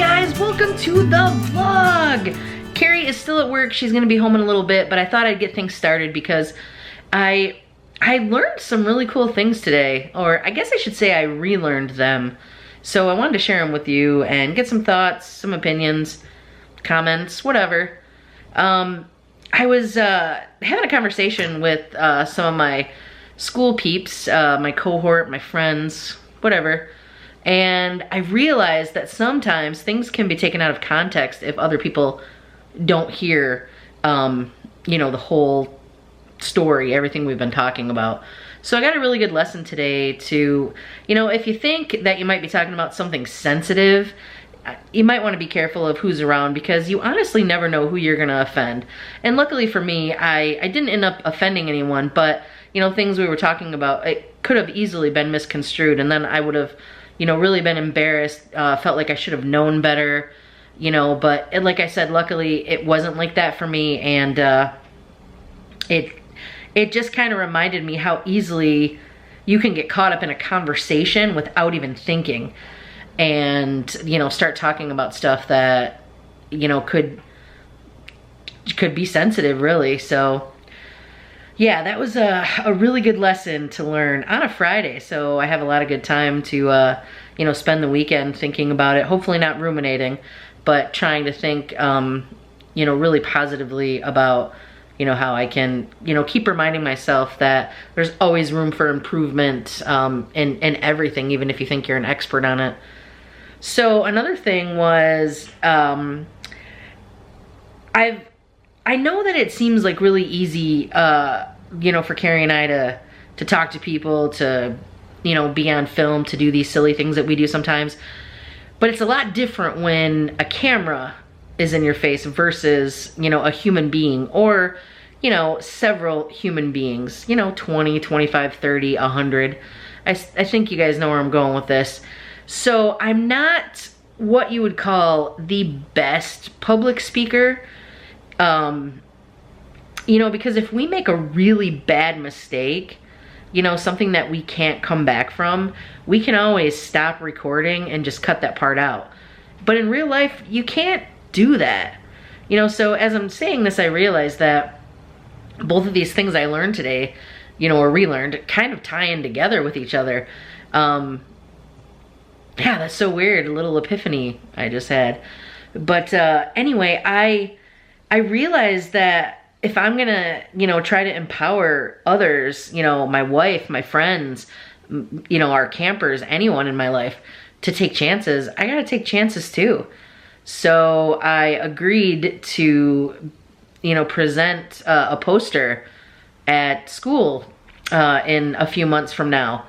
guys, welcome to the vlog. Cari is still at work. She's gonna be home in a little bit, but I thought I'd get things started because I learned some really cool things today, or I guess I should say I relearned them. So I wanted to share them with you and get some thoughts, some opinions, comments, whatever. I was having a conversation with some of my school peeps, my cohort, my friends, whatever. And I realized that sometimes things can be taken out of context if other people don't hear, you know, the whole story, everything we've been talking about. So I got a really good lesson today to, you know, if you think that you might be talking about something sensitive, you might want to be careful of who's around because you honestly never know who you're going to offend. And luckily for me, I didn't end up offending anyone, but, you know, things we were talking about, it could have easily been misconstrued, and then I would have, you know, really been embarrassed, felt like I should have known better, you know, but like I said, luckily it wasn't like that for me, and it just kind of reminded me how easily you can get caught up in a conversation without even thinking, and, you know, start talking about stuff that, you know, could be sensitive, really. So yeah, that was a really good lesson to learn on a Friday. So I have a lot of good time to, you know, spend the weekend thinking about it. Hopefully not ruminating, but trying to think, you know, really positively about, you know, how I can, you know, keep reminding myself that there's always room for improvement in everything, even if you think you're an expert on it. So another thing was, I know that it seems like really easy, you know, for Cari and I to talk to people, to, you know, be on film, to do these silly things that we do sometimes. But it's a lot different when a camera is in your face versus, you know, a human being, or, you know, several human beings, you know, 20, 25, 30, 100. I think you guys know where I'm going with this. So I'm not what you would call the best public speaker. You know, because if we make a really bad mistake, you know, something that we can't come back from, we can always stop recording and just cut that part out. But in real life, you can't do that. You know, so as I'm saying this, I realize that both of these things I learned today, you know, or relearned, kind of tie in together with each other. Yeah, that's so weird, a little epiphany I just had. But anyway, I realized that if I'm gonna, you know, try to empower others, you know, my wife, my friends, you know, our campers, anyone in my life, to take chances, I gotta take chances too. So I agreed to, you know, present a poster at school in a few months from now.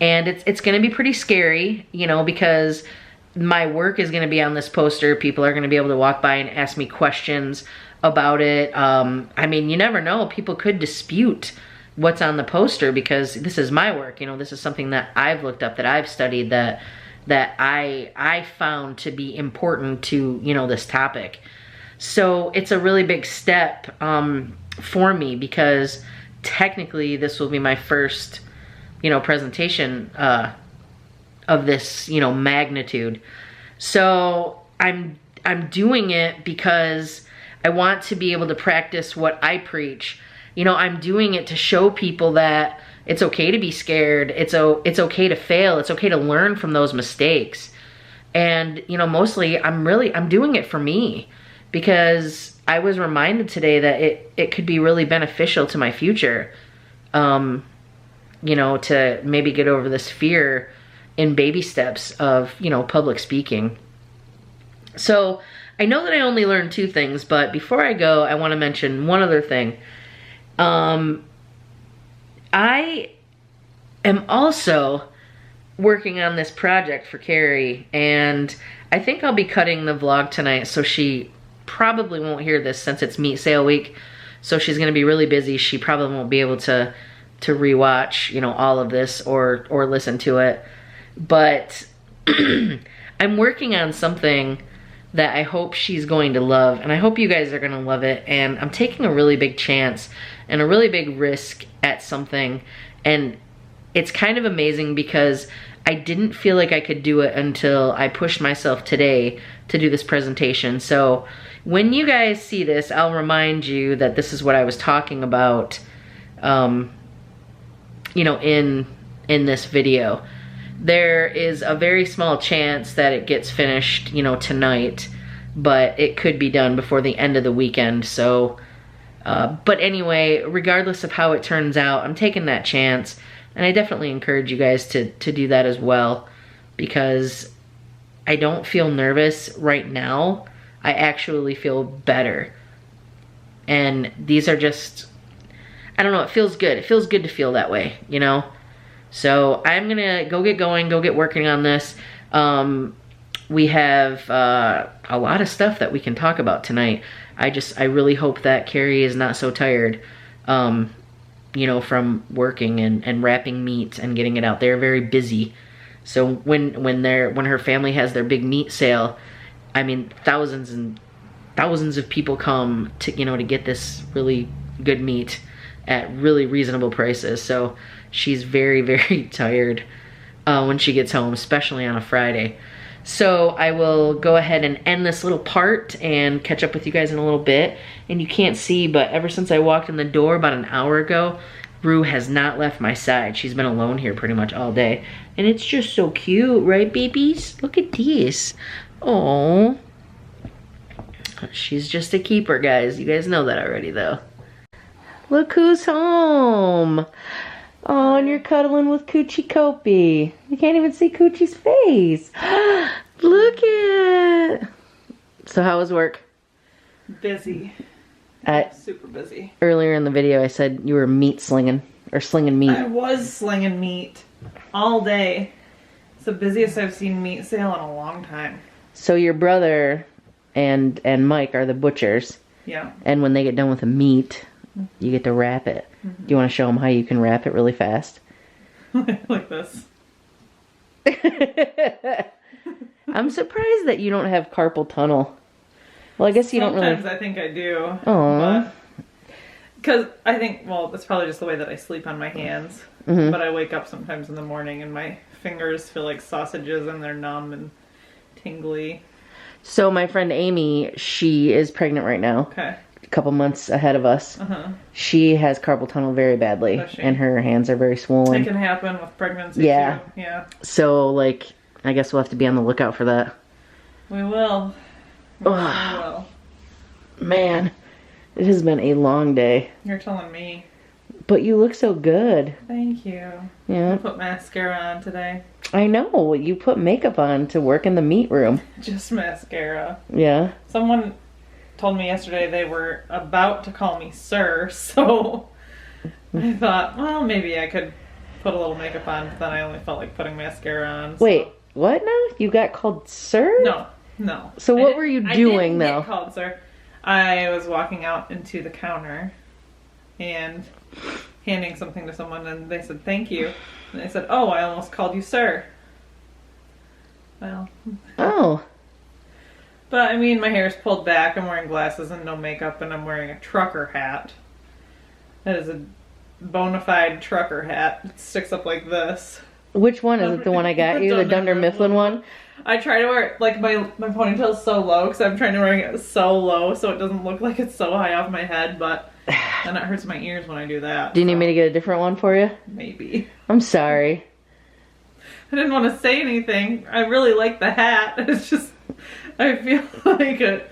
And it's gonna be pretty scary, you know, because my work is gonna be on this poster. People are gonna be able to walk by and ask me questions about it. I mean, you never know. People could dispute what's on the poster because this is my work. You know, this is something that I've looked up, that I've studied, that I found to be important to, you know, this topic. So it's a really big step for me because technically this will be my first, you know, presentation of this, you know, magnitude. So I'm doing it because I want to be able to practice what I preach. You know, I'm doing it to show people that it's okay to be scared. It's okay to fail. It's okay to learn from those mistakes. And, you know, mostly I'm doing it for me because I was reminded today that it could be really beneficial to my future. You know, to maybe get over this fear in baby steps of, you know, public speaking. So I know that I only learned 2 things, but before I go, I want to mention one other thing. I am also working on this project for Cari, and I think I'll be cutting the vlog tonight, so she probably won't hear this since it's meat sale week. So she's going to be really busy. She probably won't be able to rewatch, you know, all of this or listen to it. But I'm working on something that I hope she's going to love, and I hope you guys are going to love it. And I'm taking a really big chance and a really big risk at something, and it's kind of amazing because I didn't feel like I could do it until I pushed myself today to do this presentation. So when you guys see this, I'll remind you that this is what I was talking about, you know, in this video. There is a very small chance that it gets finished, you know, tonight, but it could be done before the end of the weekend. So, but anyway, regardless of how it turns out, I'm taking that chance, and I definitely encourage you guys to do that as well, because I don't feel nervous right now. I actually feel better. And these are just, I don't know, it feels good. It feels good to feel that way, you know? So I'm gonna go get going, go get working on this. We have a lot of stuff that we can talk about tonight. I really hope that Cari is not so tired, you know, from working and wrapping meat and getting it out. They're very busy. So when her family has their big meat sale, I mean, thousands and thousands of people come to, you know, to get this really good meat at really reasonable prices. So she's very, very tired when she gets home, especially on a Friday. So I will go ahead and end this little part and catch up with you guys in a little bit. And you can't see, but ever since I walked in the door about an hour ago, Rue has not left my side. She's been alone here pretty much all day. And it's just so cute, right, babies? Look at this. Oh, she's just a keeper, guys. You guys know that already, though. Look who's home. Oh, and you're cuddling with Coochie Copey. You can't even see Coochie's face. Look it. So how was work? Busy. Super busy. Earlier in the video, I said you were meat slinging, or slinging meat. I was slinging meat all day. It's the busiest I've seen meat sale in a long time. So your brother and Mike are the butchers. Yeah. And when they get done with the meat, you get to wrap it. Mm-hmm. Do you want to show them how you can wrap it really fast? Like this. I'm surprised that you don't have carpal tunnel. Well, I guess you don't really... Sometimes I think I do. Aww. Because I think, well, that's probably just the way that I sleep on my hands. Mm-hmm. But I wake up sometimes in the morning and my fingers feel like sausages and they're numb and tingly. So my friend Amy, she is pregnant right now. Okay. A couple months ahead of us. Uh-huh. She has carpal tunnel very badly. And her hands are very swollen. It can happen with pregnancy too. Yeah. So, like, I guess we'll have to be on the lookout for that. We will. We will. Man, it has been a long day. You're telling me. But you look so good. Thank you. Yeah. I put mascara on today. I know. You put makeup on to work in the meat room. Just mascara. Yeah. Someone told me yesterday they were about to call me sir, so I thought, well, maybe I could put a little makeup on, but then I only felt like putting mascara on. So. Wait, what now? You got called sir? No. So what were you doing, though? I didn't get called sir. I was walking out into the counter and handing something to someone, and they said, thank you. And they said, oh, I almost called you sir. Well. Oh. But, I mean, my hair's pulled back, I'm wearing glasses and no makeup, and I'm wearing a trucker hat. That is a bona fide trucker hat. It sticks up like this. Which one? Is it the one I got you? The Dunder Mifflin one? I try to wear it, like, my ponytail's so low, because I'm trying to wear it so low so it doesn't look like it's so high off my head, but then it hurts my ears when I do that. Do you need me to get a different one for you? Maybe. I'm sorry. I didn't want to say anything. I really like the hat. It's just, I feel like a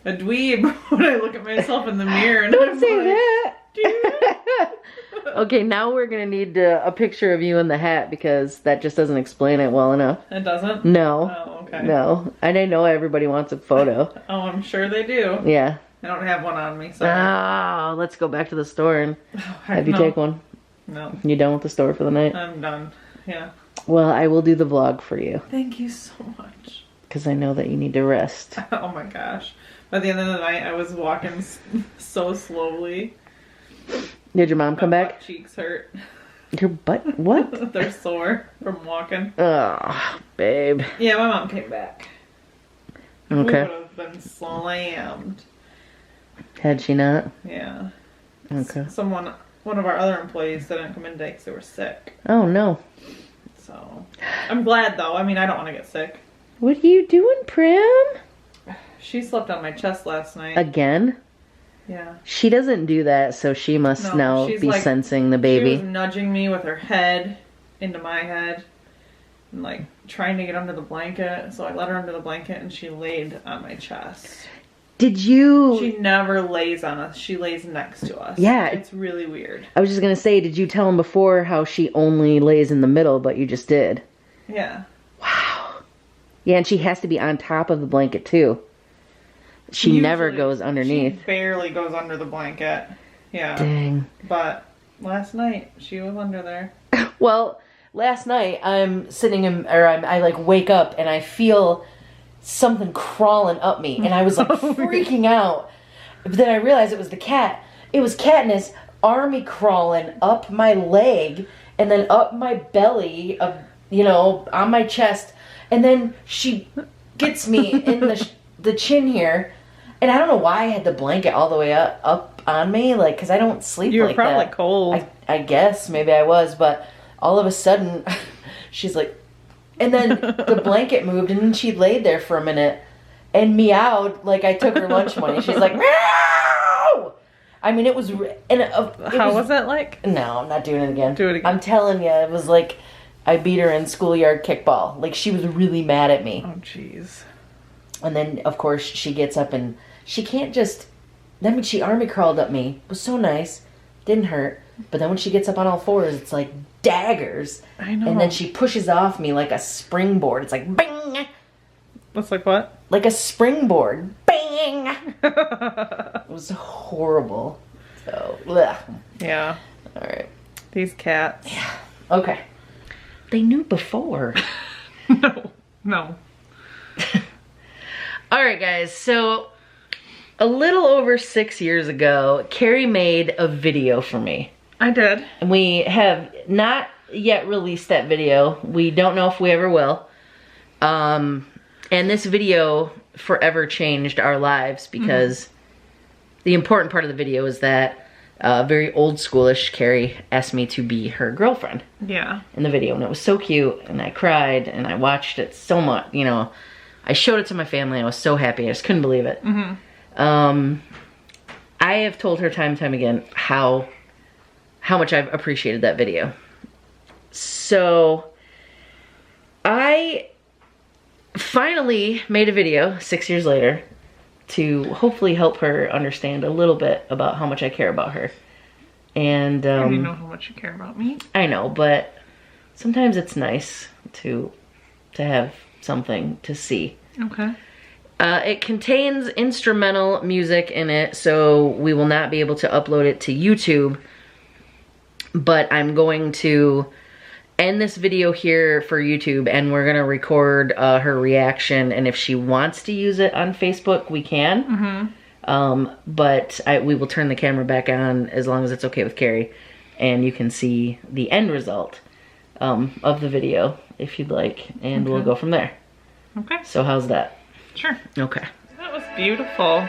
dweeb when I look at myself in the mirror. And Don't I'm say like, that. Dude. Okay, now we're going to need a picture of you in the hat because that just doesn't explain it well enough. It doesn't? No. Oh, okay. No. And I know everybody wants a photo. Oh, I'm sure they do. Yeah. I don't have one on me, so. Oh, let's go back to the store and have you take one. No. You done with the store for the night? I'm done. Yeah. Well, I will do the vlog for you. Thank you so much. Because I know that you need to rest. Oh my gosh. By the end of the night, I was walking so slowly. Did your mom come back? My butt cheeks hurt. Your butt? What? They're sore from walking. Oh, babe. Yeah, my mom came back. Okay. We would have been slammed. Had she not? Yeah. Okay. Someone one of our other employees didn't come in today because they were sick. Oh, no. So, I'm glad though. I mean, I don't want to get sick. What are you doing, Prim? She slept on my chest last night. Again? Yeah. She doesn't do that, so she must now she's be like, sensing the baby. She was nudging me with her head into my head and like trying to get under the blanket. So I let her under the blanket and she laid on my chest. Did you... She never lays on us. She lays next to us. Yeah. It's really weird. I was just going to say, did you tell him before how she only lays in the middle, but you just did? Yeah. Wow. Yeah, and she has to be on top of the blanket, too. She never goes underneath. She barely goes under the blanket. Yeah. Dang. But last night, she was under there. Well, last night, I'm sitting I like wake up and I feel something crawling up me. And I was like freaking out. But then I realized it was the cat. It was Katniss army crawling up my leg and then up my belly, on my chest. And then she gets me in the chin here. And I don't know why I had the blanket all the way up on me, like, because I don't sleep like that. You were probably cold. I guess, maybe I was, but all of a sudden, she's like, and then the blanket moved, and then she laid there for a minute and meowed like I took her lunch money. She's like, meow! I mean, it was, How was that like? No, I'm not doing it again. Do it again. I'm telling you, it was like I beat her in schoolyard kickball. Like, she was really mad at me. Oh, jeez. And then, of course, she gets up and she can't just... I mean, she army crawled up me. It was so nice. Didn't hurt. But then when she gets up on all fours, it's like daggers. I know. And then she pushes off me like a springboard. It's like, bang! What's like what? Like a springboard. Bang! It was horrible. So, ugh. Yeah. All right. These cats. Yeah. Okay. They knew before. No. All right, guys. So, a little over 6 years ago, Cari made a video for me. I did. And we have not yet released that video. We don't know if we ever will. And this video forever changed our lives because the important part of the video is that very old schoolish Cari asked me to be her girlfriend. Yeah. In the video. And it was so cute. And I cried and I watched it so much, I showed it to my family. I was so happy. I just couldn't believe it. I have told her time and time again how much I've appreciated that video. So I finally made a video 6 years later to hopefully help her understand a little bit about how much I care about her. And I already know how much you care about me. I know, but sometimes it's nice to have something to see. Okay. It contains instrumental music in it, so we will not be able to upload it to YouTube. But I'm going to end this video here for YouTube, and we're gonna record her reaction. And if she wants to use it on Facebook, we can. But we will turn the camera back on as long as it's okay with Cari, and you can see the end result of the video if you'd like, and we'll go from there. Okay. So how's that? Sure. Okay. That was beautiful.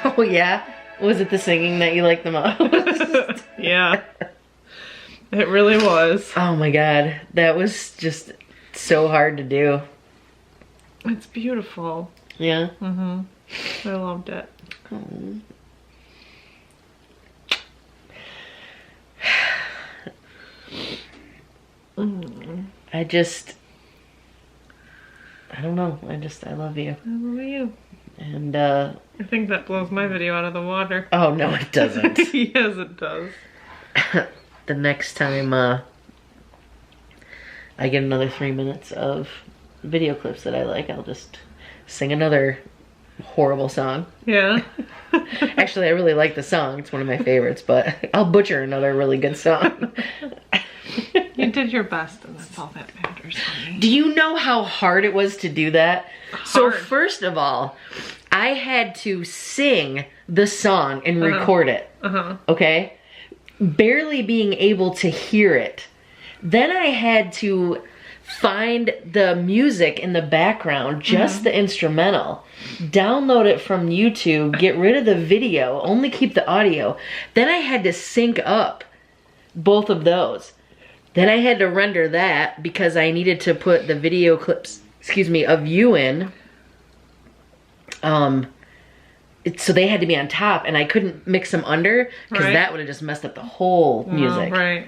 Oh yeah? Was it the singing that you liked the most? Yeah. It really was. Oh my god. That was just so hard to do. It's beautiful. Yeah? I loved it. Oh. I don't know. I love you. I love you. And, I think that blows my video out of the water. Oh, no, it doesn't. Yes, it does. The next time, I get another 3 minutes of video clips that I like, I'll just sing another horrible song. Yeah. Actually, I really like the song. It's one of my favorites, but I'll butcher another really good song. You did your best, and that's all that matters to me. Do you know how hard it was to do that? Hard. So first of all, I had to sing the song and record it. Okay? Barely being able to hear it. Then I had to find the music in the background, just the instrumental, download it from YouTube, get rid of the video, only keep the audio. Then I had to sync up both of those. Then I had to render that because I needed to put the video clips, excuse me, of you in. So they had to be on top, and I couldn't mix them under because that would have just messed up the whole music. Oh, right.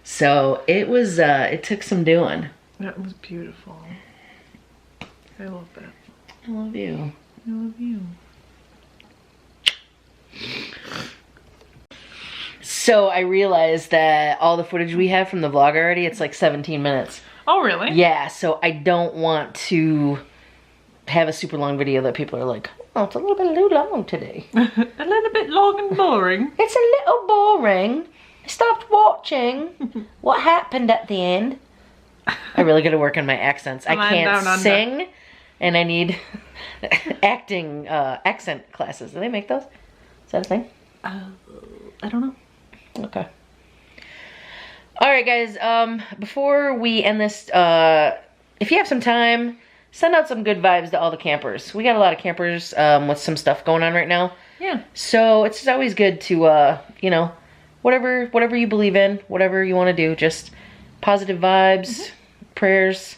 So it was, it took some doing. That was beautiful. I love that. I love you. I love you. So I realized that all the footage we have from the vlog already, it's like 17 minutes. Oh, really? Yeah, so I don't want to have a super long video that people are like, oh, it's a little bit too long today. A little bit long and boring. It's a little boring. I stopped watching. What happened at the end? I really got to work on my accents. I can't sing, and I need acting accent classes. Do they make those? Is that a thing? I don't know. Okay. All right, guys. Before we end this, if you have some time, send out some good vibes to all the campers. We got a lot of campers with some stuff going on right now. Yeah. So it's always good to, you know, whatever you believe in, whatever you want to do, just positive vibes, prayers.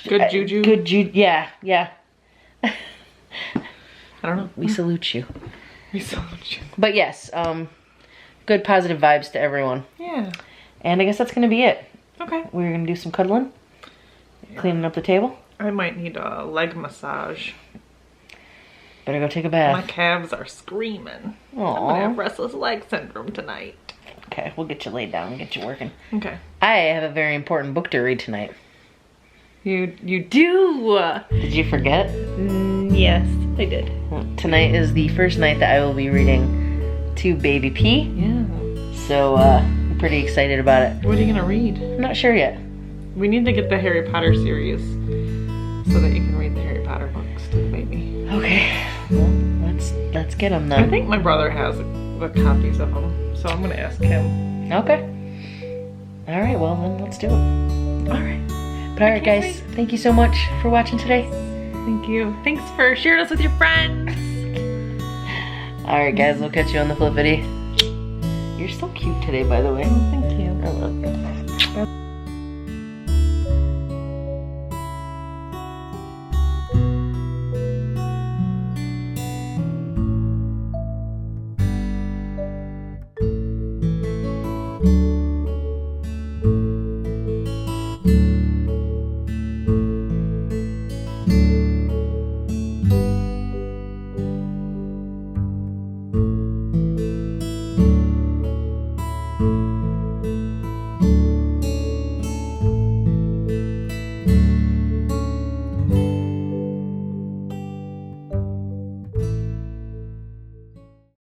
Good juju. Good juju. Yeah, yeah. I don't know. We salute you. We salute you. But yes, good positive vibes to everyone. Yeah. And I guess that's going to be it. Okay. We're going to do some cuddling, cleaning up the table. I might need a leg massage. Better go take a bath. My calves are screaming. Aww. I'm gonna have restless leg syndrome tonight. Okay, we'll get you laid down and get you working. Okay. I have a very important book to read tonight. You do. Did you forget? Yes, I did. Well, tonight is the first night that I will be reading to Baby P. Yeah. So I'm pretty excited about it. What are you gonna read? I'm not sure yet. We need to get the Harry Potter series so that you can read the Harry Potter books to the baby. Okay. Well, let's get them then. I think my brother has the copies of them, so I'm gonna ask him. Okay. All right. Well, then let's do it. All right. But all right, guys. Thank you so much for watching today. Thank you. Thanks for sharing us with your friends. All right, guys. We'll catch you on the flip video. You're so cute today, by the way. Thank you. I love you.